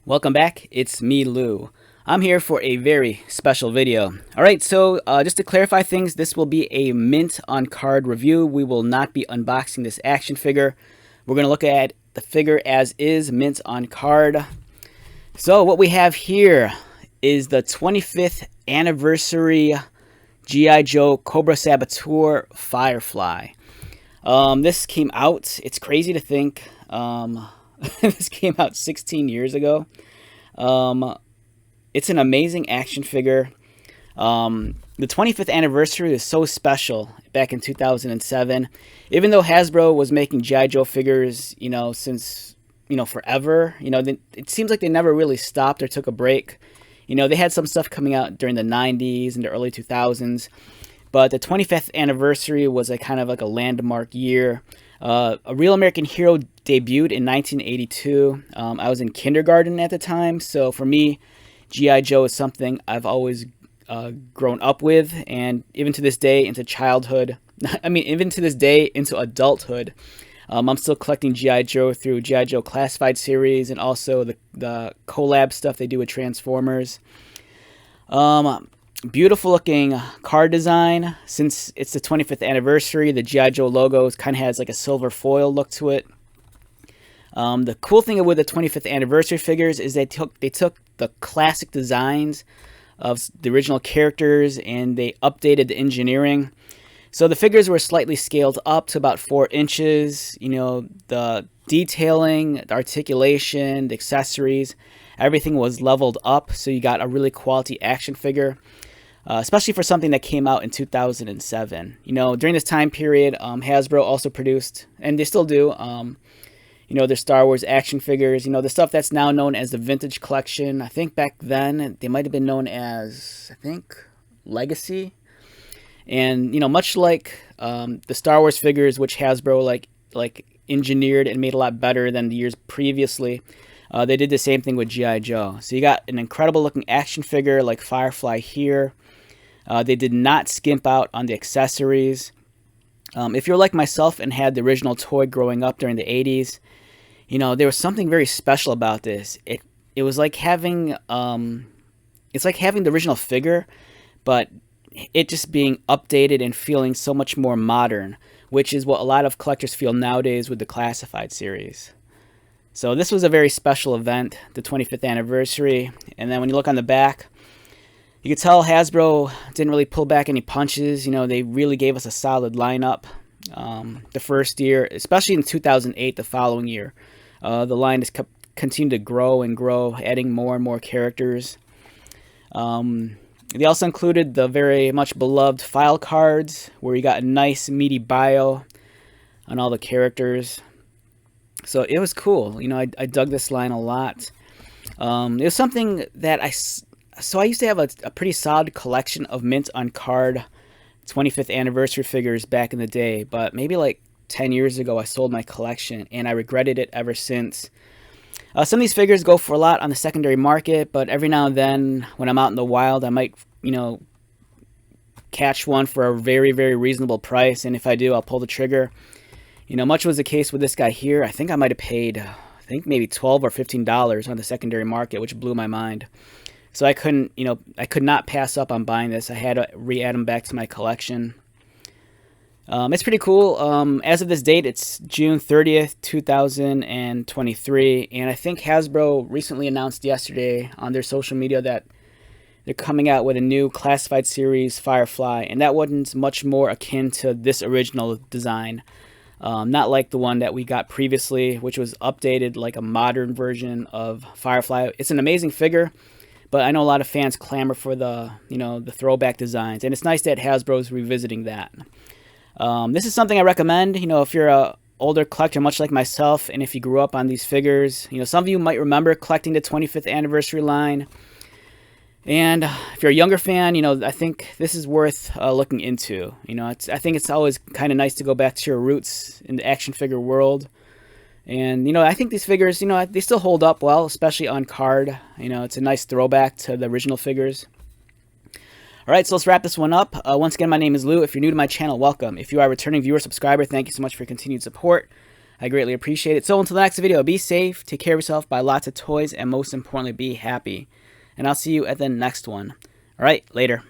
Welcome back, it's me, Lou. I'm here for a very special video. Alright, so just to clarify things, this will be a mint on card review. We will not be unboxing this action figure. We're going to look at the figure as is, mint on card. So what we have here is the 25th anniversary G.I. Joe Cobra Saboteur Firefly. This came out, it's crazy to think, this came out 16 years ago. It's an amazing action figure. The 25th anniversary is so special back in 2007. Even though Hasbro was making G.I. Joe figures, since, forever, it seems like they never really stopped or took a break. They had some stuff coming out during the 90s and the early 2000s. But the 25th anniversary was a kind of like a landmark year. A Real American Hero debuted in 1982. I was in kindergarten at the time, so for me, G.I. Joe is something I've always grown up with, and even to this day into childhood, even to this day into adulthood, I'm still collecting G.I. Joe through G.I. Joe Classified series and also the collab stuff they do with Transformers. Beautiful looking card design. Since it's the 25th anniversary, the G.I. Joe logo kind of has like a silver foil look to it. The cool thing with the 25th anniversary figures is they took the classic designs of the original characters and they updated the engineering. So the figures were slightly scaled up to about 4 inches. The detailing, the articulation, the accessories, everything was leveled up. So you got a really quality action figure. Especially for something that came out in 2007. During this time period, Hasbro also produced, and they still do, their Star Wars action figures, the stuff that's now known as the Vintage Collection. I think back then, they might have been known as, Legacy. And, much like the Star Wars figures, which Hasbro, like engineered and made a lot better than the years previously, they did the same thing with G.I. Joe. So you got an incredible looking action figure like Firefly here. They did not skimp out on the accessories. If you're like myself and had the original toy growing up during the 80s, there was something very special about this. It was like having it's like having the original figure, but it just being updated and feeling so much more modern, which is what a lot of collectors feel nowadays with the Classified series. So this was a very special event, the 25th anniversary. And then when you look on the back, you could tell Hasbro didn't really pull back any punches. They really gave us a solid lineup the first year, especially in 2008, the following year. The line has continued to grow and grow, adding more and more characters. They also included the very much beloved file cards, where you got a nice meaty bio on all the characters. So it was cool. I dug this line a lot. It was something that I used to have a pretty solid collection of mint on card 25th anniversary figures back in the day, but maybe like 10 years ago I sold my collection and I regretted it ever since. Some of these figures go for a lot on the secondary market, but every now and then when I'm out in the wild, I might, catch one for a very, very reasonable price, and if I do, I'll pull the trigger. Much was the case with this guy here. I think I might have paid, maybe $12 or $15 on the secondary market, which blew my mind. So I couldn't, I could not pass up on buying this. I had to re-add them back to my collection. It's pretty cool. As of this date, it's June 30th, 2023. And I think Hasbro recently announced yesterday on their social media that they're coming out with a new Classified series, Firefly. And that one's much more akin to this original design. Not like the one that we got previously, which was updated like a modern version of Firefly. It's an amazing figure. But I know a lot of fans clamor for the throwback designs, and it's nice that Hasbro's revisiting that. This is something I recommend, if you're a older collector, much like myself, and if you grew up on these figures. Some of you might remember collecting the 25th anniversary line. And if you're a younger fan, I think this is worth looking into. I think it's always kind of nice to go back to your roots in the action figure world. And, I think these figures, they still hold up well, especially on card. It's a nice throwback to the original figures. All right, so let's wrap this one up. Once again, my name is Lou. If you're new to my channel, welcome. If you are a returning viewer, subscriber, thank you so much for your continued support. I greatly appreciate it. So until the next video, be safe, take care of yourself, buy lots of toys, and most importantly, be happy. And I'll see you at the next one. All right, later.